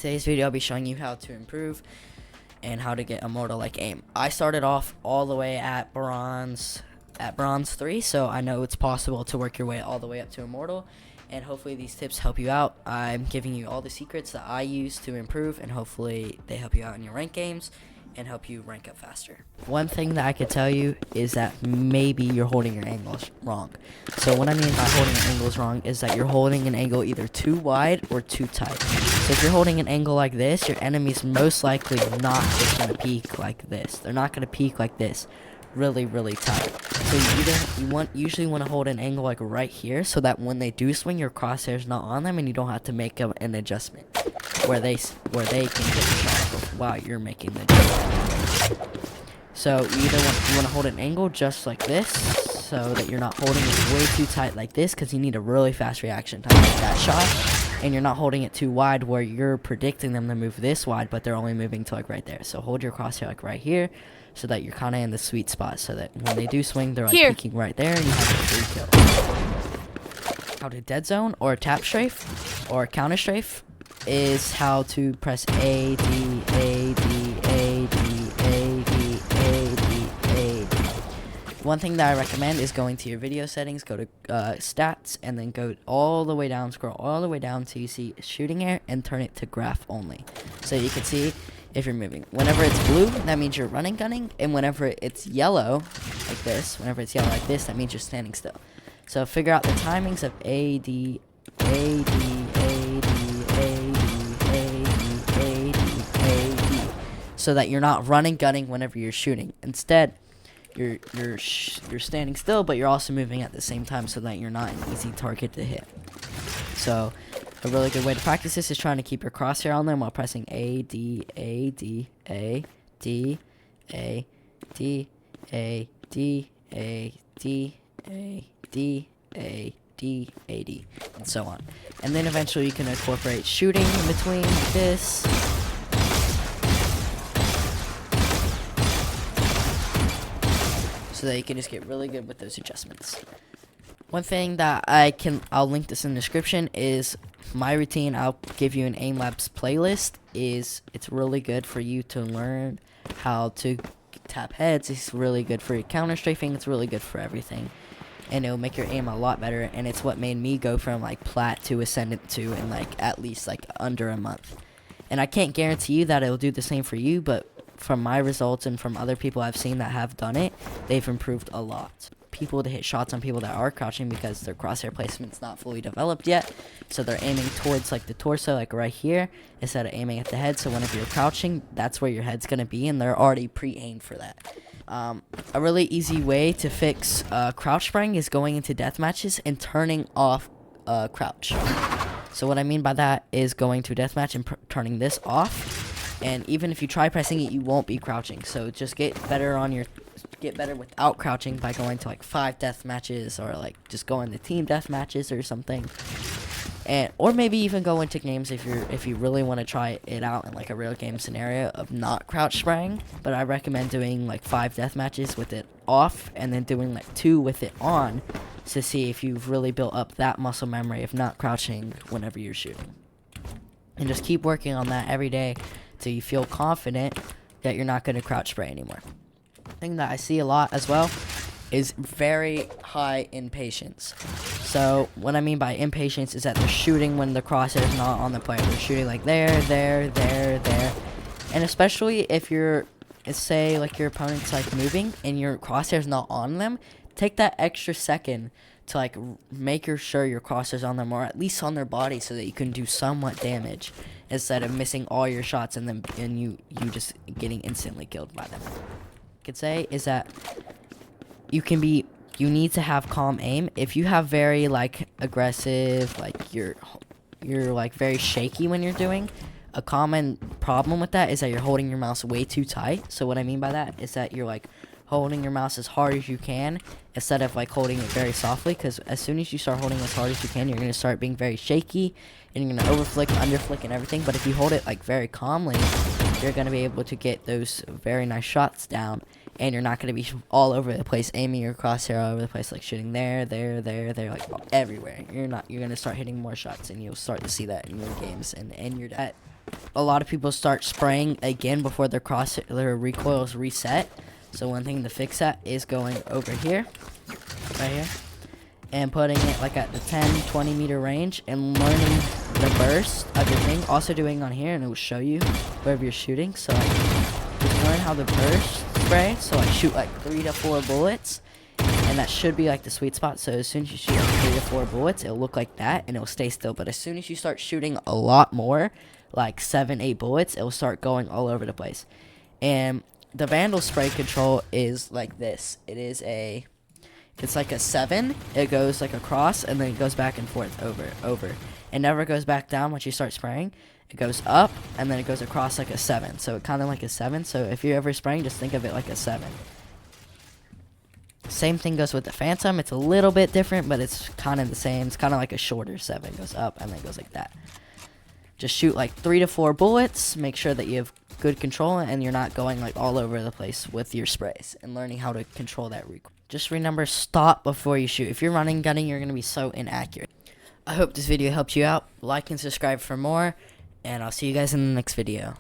today's video I'll be showing you how to improve and how to get Immortal Level Aim. I started off all the way at bronze 3, so I know it's possible to work your way all the way up to Immortal, and hopefully these tips help you out. I'm giving you all the secrets that I use to improve, and hopefully they help you out in your rank games and help you rank up faster. One thing that I could tell you is that maybe you're holding your angles wrong. So what I mean by holding your angles wrong is that you're holding an angle either too wide or too tight. So if you're holding an angle like this, your enemy's most likely not just going to peek like this. They're not going to peek like this really tight. So you usually want to hold an angle like right here, so that when they do swing, your crosshair's not on them and you don't have to make an adjustment where they can get the shot while you're making the adjustment. So you want to hold an angle just like this, so that you're not holding it way too tight like this, because you need a really fast reaction time with that shot, and you're not holding it too wide where you're predicting them to move this wide, but they're only moving to like right there. So hold your crosshair like right here, so that you're kind of in the sweet spot, so that when they do swing, they're like peeking right there, and you have a free kill. How to dead zone or tap strafe or counter strafe is how to press A, D, A, D, A, D, A, D, A, D, A, D. One thing that I recommend is going to your video settings, go to stats, and then go all the way down, scroll all the way down till you see shooting air, and turn it to graph only, so you can see if you're moving. Whenever it's blue, that means you're running gunning, and whenever it's yellow like this, that means you're standing still. So figure out the timings of A, D, A, D, A, D, A, D, A, D, A, D, A, D, so that you're not running gunning whenever you're shooting. Instead, you're standing still, but you're also moving at the same time, so that you're not an easy target to hit. So a really good way to practice this is trying to keep your crosshair on them while pressing A, D, A, D, A, D, A, D, A, D, A, D, A, D, A, D, A, D, and so on. And then eventually you can incorporate shooting in between like this. So that you can just get really good with those adjustments. One thing that I'll link this in the description is my routine. I'll give you an aim labs playlist. It's really good for you to learn how to tap heads. It's really good for your counter strafing. It's really good for everything, and it'll make your aim a lot better. And it's what made me go from like plat to ascendant 2 in like at least like under a month. And I can't guarantee you that it'll do the same for you, but from my results and from other people I've seen that have done it, they've improved a lot. People to hit shots on people that are crouching because their crosshair placement's not fully developed yet, so they're aiming towards like the torso, like right here, instead of aiming at the head. So whenever you're crouching, that's where your head's gonna be, and they're already pre-aimed for that. A really easy way to fix crouch spraying is going into death matches and turning off crouch. So what I mean by that is going to a deathmatch and turning this off. And even if you try pressing it, you won't be crouching. So just get better without crouching by going to like 5 death matches, or like just going to team death matches or something. And or maybe even go into games if you really want to try it out in like a real game scenario of not crouch spraying. But I recommend doing like 5 death matches with it off, and then doing like 2 with it on, to see if you've really built up that muscle memory of not crouching whenever you're shooting. And just keep working on that every day till you feel confident that you're not going to crouch spray anymore. Thing that I see a lot as well is very high impatience. So what I mean by impatience is that they're shooting when the crosshair is not on the player. They're shooting like there. And especially if say like your opponent's like moving and your crosshair's not on them, take that extra second to like make sure your crosshair's on them, or at least on their body, so that you can do somewhat damage instead of missing all your shots and you just getting instantly killed by them. I could say is that you need to have calm aim. If you have very like aggressive, like you're like very shaky when you're doing, a common problem with that is that you're holding your mouse way too tight. So what I mean by that is that you're like holding your mouse as hard as you can instead of like holding it very softly, because as soon as you start holding as hard as you can, you're going to start being very shaky, and you're going to overflick, underflick, and everything. But if you hold it like very calmly, you're going to be able to get those very nice shots down, and you're not going to be all over the place aiming your crosshair all over the place, like shooting there, like everywhere. You're going to start hitting more shots, and you'll start to see that in your games, and you're at a lot of people start spraying again before their recoil is reset. So one thing to fix that is going over here, right here, and putting it like at the 10-20 meter range and learning the burst of your thing. Also doing on here, and it will show you wherever you're shooting. So like, just learn how to burst spray. So like shoot like 3 to 4 bullets, and that should be like the sweet spot. So as soon as you shoot like 3 to 4 bullets, it'll look like that and it'll stay still. But as soon as you start shooting a lot more, like 7-8 bullets, it'll start going all over the place. And the Vandal spray control is like this. It's like a 7. It goes like across, and then it goes back and forth over. It never goes back down once you start spraying. It goes up, and then it goes across like a 7. So it kind of like a 7. So if you're ever spraying, just think of it like a 7. Same thing goes with the Phantom. It's a little bit different, but it's kind of the same. It's kind of like a shorter 7. It goes up, and then it goes like that. Just shoot like 3 to 4 bullets. Make sure that you have good control, and you're not going like all over the place with your sprays, and learning how to control that recoil. Just remember, stop before you shoot. If you're running gunning, you're going to be so inaccurate. I hope this video helped you out. Like and subscribe for more, and I'll see you guys in the next video.